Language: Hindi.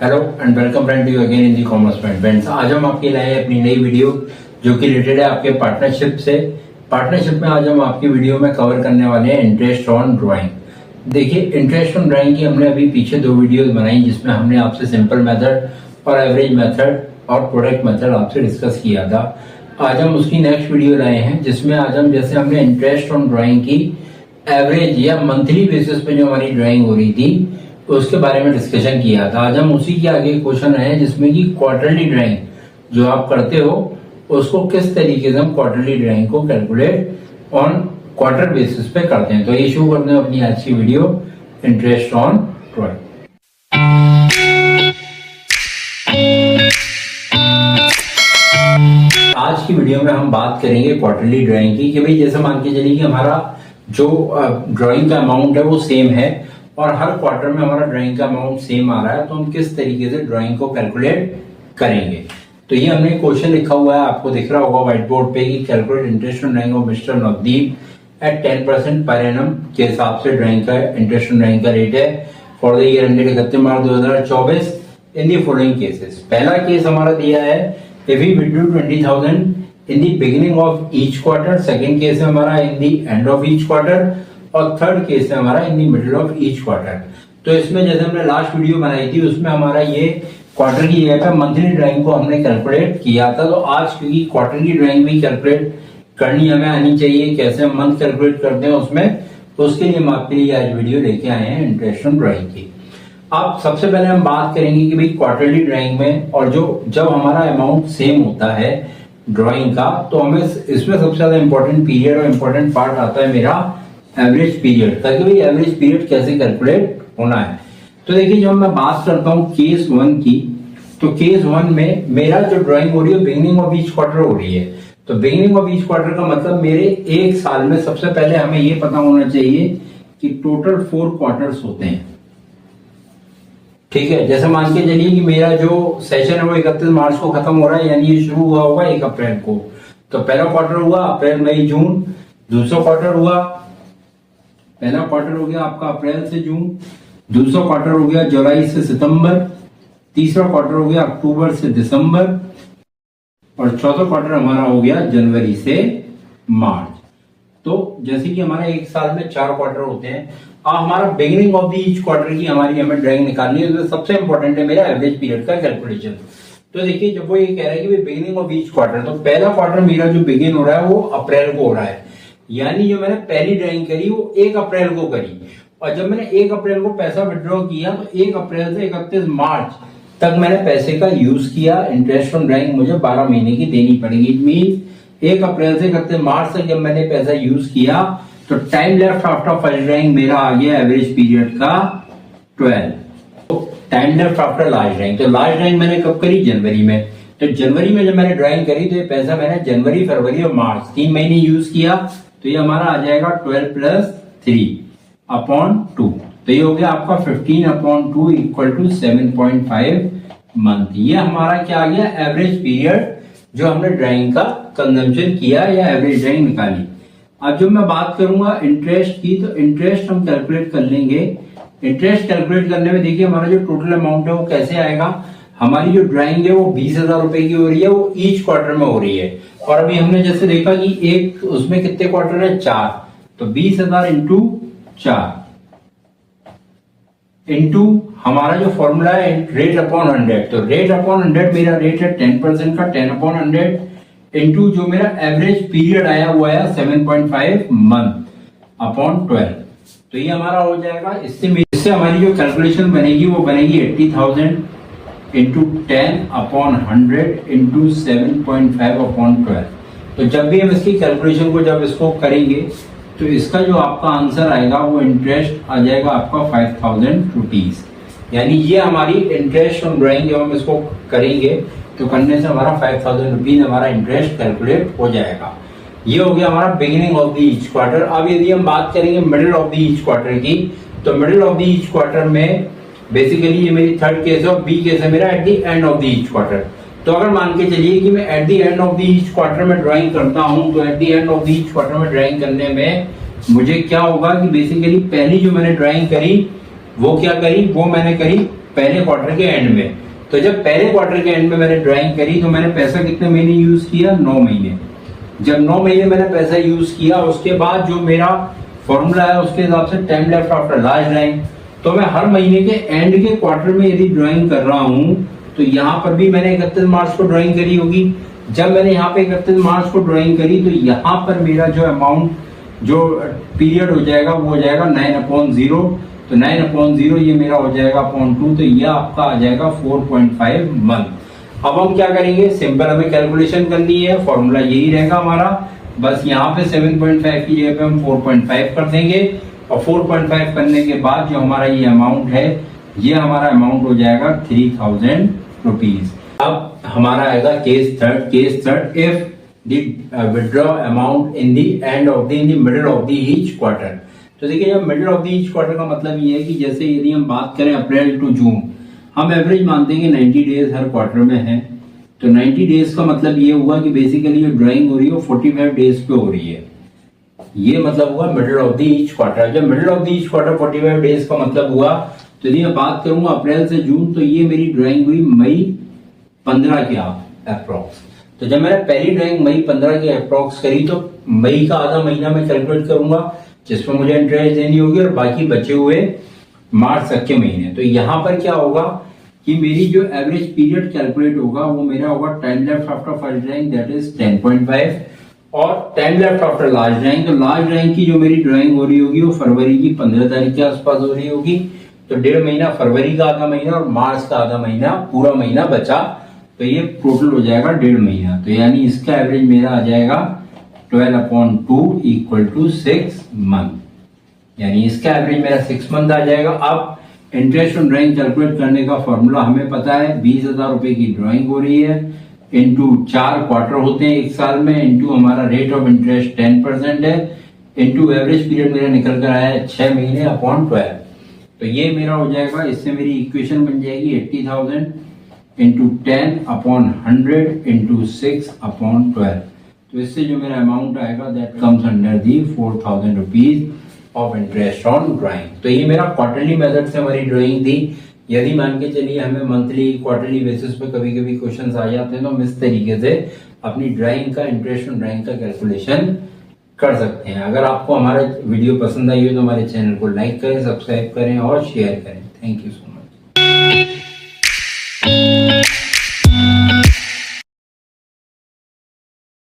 Hello and welcome friend you again in the commerce friends. आज हम आपके लाए हैं अपनी नई वीडियो जो कि रिलेटेड है आपके पार्टनरशिप से। पार्टनरशिप में आज हम आपकी वीडियो में कवर करने वाले हैं इंटरेस्ट ऑन ड्राइंग। देखिए, इंटरेस्ट ऑन ड्राइंग की हमने अभी पीछे 2 वीडियोस बनाई जिसमें हमने आपसे सिंपल मेथड और एवरेज मेथड और प्रोडक्ट मेथड आपसे डिस्कस किया था। आज हम उसकी नेक्स्ट वीडियो लाए हैं जिसमें आज हम जैसे हमने इंटरेस्ट ऑन ड्राइंग की एवरेज या मंथली बेसिस पे जो हमारी ड्राइंग हो रही थी उसके बारे में डिस्कशन किया था। आज हम उसी के आगे क्वेश्चन है जिसमें कि क्वार्टरली ड्राइंग जो आप करते हो उसको किस तरीके से हम क्वार्टरली ड्राइंग को कैलकुलेट ऑन क्वार्टर बेसिस पे करते हैं। तो ये शुरू करते हैं अपनी आज की वीडियो इंटरेस्ट ऑन ड्राइंग। आज की वीडियो में हम बात करेंगे क्वार्टरली ड्राइंग की कि भाई जैसे मान के चलिए कि हमारा जो ड्राइंग का अमाउंट है वो सेम है और हर क्वार्टर में हमारा ड्राइंग का अमाउंट सेम आ रहा है, तो हम किस तरीके से ड्राइंग को कैलकुलेट करेंगे। तो ये हमने क्वेश्चन लिखा हुआ है, आपको दिख रहा होगा व्हाइट बोर्ड पे कि calculate interest on drawing of Mister Navdeep at 10% per annum के हिसाब से ड्राइंग का इंटरेस्ट ऑन ड्राइंग का रेट है for the year ended 31 March 2024 in the following cases. पहला केस हमारा दिया है if he withdrew 20,000 in the beginning of each quarter. Second case है हमारा in the end of each quarter और थर्ड केस है हमारा in the middle of each quarter. तो इसमें जैसे हमने लास्ट वीडियो बनाई थी उसमें हमारा ये क्वार्टर की जगह पे मंथली ड्राइंग को हमने कैलकुलेट किया था। तो आज क्योंकि क्वार्टर की ड्राइंग भी कैलकुलेट करनी हमें आनी चाहिए, कैसे हम मंथ कैलकुलेट करते हैं उसमें, तो उसके लिए हम आपके लिए आज वीडियो लेके आए हैं इंटरेस्ट ऑन ड्राइंग की। अब सबसे पहले हम बात करेंगे कि भाई क्वार्टरली ड्राइंग में और जो जब हमारा अमाउंट सेम होता है ड्राइंग का तो हमें इसमें सबसे ज्यादा इंपॉर्टेंट पीरियड और इंपॉर्टेंट पार्ट आता है मेरा एवरेज पीरियड का, कि भाई एवरेज पीरियड कैसे कैलकुलेट होना है। तो देखिए, जब मैं बात करता हूँ केस 1 की, तो केस 1 में मेरा जो ड्राइंग हो रही है बिगिनिंग ऑफ ईच क्वार्टर हो रही है। तो बिगिनिंग ऑफ ईच क्वार्टर का मतलब मेरे एक साल में सबसे पहले हमें ये पता होना चाहिए कि टोटल 4 क्वार्टर्स होते हैं। ठीक है, जैसे मान के चलिए कि मेरा जो सेशन है वो 31 मार्च को खत्म हो रहा है, यानी ये शुरू हुआ होगा 1 अप्रैल को। तो पहला क्वार्टर हुआ अप्रैल मई जून, दूसरा क्वार्टर हुआ, पहला क्वार्टर हो गया आपका अप्रैल से जून, दूसरा क्वार्टर हो गया जुलाई से सितंबर, तीसरा क्वार्टर हो गया अक्टूबर से दिसंबर और चौथा क्वार्टर हमारा हो गया जनवरी से मार्च। तो जैसे कि हमारा एक साल में 4 क्वार्टर होते हैं, अब हमारा beginning of the each quarter की हमारी हमें ड्राइंग निकालनी है। तो सबसे इंपॉर्टेंट है मेरा एवरेज पीरियड का कैलकुलेशन। तो देखिए, जब वो ये कह रहा है कि बिगिनिंग ऑफ ईच क्वार्टर, तो पहला क्वार्टर मेरा जो बिगिन हो रहा है वो अप्रैल को हो रहा है, यानी जो मैंने पहली ड्राइंग करी वो 1 अप्रैल को करी और जब मैंने 1 अप्रैल को पैसा विड्रॉ किया तो 1 अप्रैल से 31 मार्च तक मैंने पैसे का यूज किया। इंटरेस्ट ऑन ड्राइंग मुझे 12 महीने की देनी पड़ेगी। इट मीन 1 अप्रैल से 31 मार्च तक जब मैंने पैसा यूज किया तो time left after first drawing मेरा आ गया एवरेज पीरियड का 12। तो time left after last drawing, तो लास्ट ड्राइंग मैंने कब करी? जनवरी में। तो जनवरी में जब मैंने ड्राइंग करी तो ये पैसा मैंने जनवरी फरवरी और मार्च 3 महीने यूज किया, तो ये हमारा आ जाएगा 12 + 3/2। तो ये हो गया आपका 15/2 इक्वल टू 7.5 मंथ। ये हमारा क्या आ गया? एवरेज पीरियड जो हमने ड्राइंग का कंजम्पशन किया या एवरेज ड्राइंग निकाली। अब जब मैं बात करूंगा इंटरेस्ट की, तो इंटरेस्ट हम कैलकुलेट कर लेंगे। इंटरेस्ट कैलकुलेट करने में देखिए हमारा जो टोटल अमाउंट है वो कैसे आएगा। हमारी जो ड्राइंग है वो 20,000 रुपए की हो रही है, वो ईच क्वार्टर में हो रही है और अभी हमने जैसे देखा कि एक उसमें कितने क्वार्टर है? 4। तो 20,000 इंटू 4 इंटू हमारा जो फॉर्मूला है रेट अपॉन 100। तो रेट अपॉन 100 मेरा रेट है 10% का, 10/100 इंटू जो मेरा एवरेज पीरियड आया वो आया 7.5 मंथ अपॉन 12। तो ये हमारा हो जाएगा। इससे हमारी जो कैलकुलेशन बनेगी वो बनेगी 80,000 इंटू 10/100 इंटू 7.5/12। तो जब भी हम इसकी कैलकुलेशन को जब इसको करेंगे तो इसका जो आपका आंसर आएगा वो इंटरेस्ट आ जाएगा आपका 5,000 रुपीज। यानी ये हमारी इंटरेस्ट ऑन ड्राइंग जब हम इसको करेंगे तो करने से हमारा 5,000 रुपीज हमारा इंटरेस्ट कैलकुलेट हो जाएगा। ये हो गया हमारा beginning of the each quarter. अब यदि हम बात करेंगे middle of the each quarter की, तो middle of the each quarter में बेसिकली ये मेरी थर्ड केस है और बी केस है मेरा at the end of the each quarter. तो अगर मान के चलिए कि मैं at the end of the each quarter में ड्राइंग करता हूं, तो at the end of the each quarter में ड्राइंग करने में मुझे क्या होगा कि बेसिकली पहली जो मैंने ड्राइंग करी वो क्या करी? वो मैंने करी पहले क्वार्टर के एंड में। तो जब पहले क्वार्टर के एंड में मैंने ड्राइंग करी तो मैंने पैसा कितने महीने यूज किया, 9 महीने। जब 9 महीने मैंने पैसा यूज किया, उसके बाद जो मेरा फॉर्मूला है उसके हिसाब से time left after last drawing, तो मैं हर महीने के एंड के क्वार्टर में यदि ड्राइंग कर रहा हूं तो यहाँ पर भी मैंने 31 मार्च को ड्राइंग करी होगी। जब मैंने यहाँ पे 31 मार्च को ड्राइंग करी तो यहाँ पर मेरा जो अमाउंट जो पीरियड हो जाएगा वो हो जाएगा 9/0। तो 9/0 ये मेरा हो जाएगा अपॉन 2, तो ये आपका आ जाएगा 4.5 मंथ। अब हम क्या करेंगे, सिंपल हमें कैलकुलेशन करनी है, फॉर्मूला यही रहेगा हमारा। बस यहाँ पे 7.5 की जगह पे हम 4.5 कर देंगे और 4.5 करने के बाद जो हमारा ये अमाउंट है, ये हमारा अमाउंट हो जाएगा 3000 रुपीज। अब हमारा आएगा case third, if the withdraw amount in the end of the in the middle of the each quarter. तो देखिए जब middle of the each quarter का मतलब ये है कि जैसे यदि हम बात करें अप्रैल टू जून, हम एवरेज मानते हैं कि 90 डेज हर क्वार्टर में है। तो 90 डेज का मतलब ये हुआ कि बेसिकली जो ड्राइंग हो रही है वो 45 डेज पे हो रही है। ये मतलब हुआ middle of the each quarter. जब middle of the each quarter 45 days का मतलब हुआ, तो यदि मैं बात करूंगा अप्रैल से जून, तो ये मेरी ड्राइंग हुई मई 15 के अप्रॉक्स। तो जब मैंने पहली ड्राइंग मई 15 के अप्रॉक्स करी तो मई का आधा महीना मैं कैलकुलेट करूंगा जिसमें मुझे इंटरेस्ट देनी होगी और बाकी बचे हुए मार्च तक के महीने। तो यहाँ पर क्या होगा कि मेरी जो एवरेज पीरियड कैलकुलेट होगा वो मेरा होगा time left after first drawing that is 10.5 और time left after last drawing. तो लास्ट ड्राइंग की जो मेरी ड्राइंग हो रही होगी वो फरवरी की 15 तारीख के आसपास हो रही होगी। तो 1.5 महीना फरवरी का आधा महीना और मार्च का आधा महीना, पूरा महीना बचा, तो ये टोटल हो जाएगा 1.5 महीना। तो यानी इसका एवरेज मेरा आ जाएगा 12/2 इक्वल टू 6 मंथ। यानी इसका एवरेज मेरा 6 मंथ आ जाएगा। अब इंटरेस्ट ऑन ड्राइंग कैलकुलेट करने का फॉर्मूला हमें पता है, 20,000 रुपए की ड्राइंग हो रही है, इंटू 4 क्वार्टर होते हैं एक साल में, इंटू हमारा रेट ऑफ इंटरेस्ट 10% है, इंटू एवरेज पीरियड मेरा निकल कर आया है 6 महीने अपॉन 12। तो ये मेरा हो जाएगा, इससे मेरी इक्वेशन बन जाएगी 80,000 इंटू 10 अपॉन 100 इंटू 6 अपॉन 12। तो इससे जो मेरा अमाउंट आएगा that comes under the 4,000 rupees of interest on drawing. तो ये मेरा क्वार्टरली मेथड से हमारी ड्राइंग थी। यदि मान के चलिए हमें मंथली क्वार्टरली बेसिस पे कभी कभी क्वेश्चंस आ जाते हैं तो हम इस तरीके से अपनी ड्राइंग का, इंटरेस्ट ऑन ड्राइंग का कैलकुलेशन कर सकते हैं। अगर आपको हमारा वीडियो पसंद आई हो तो हमारे चैनल को लाइक करें, सब्सक्राइब करें और शेयर करें। Thank you so much.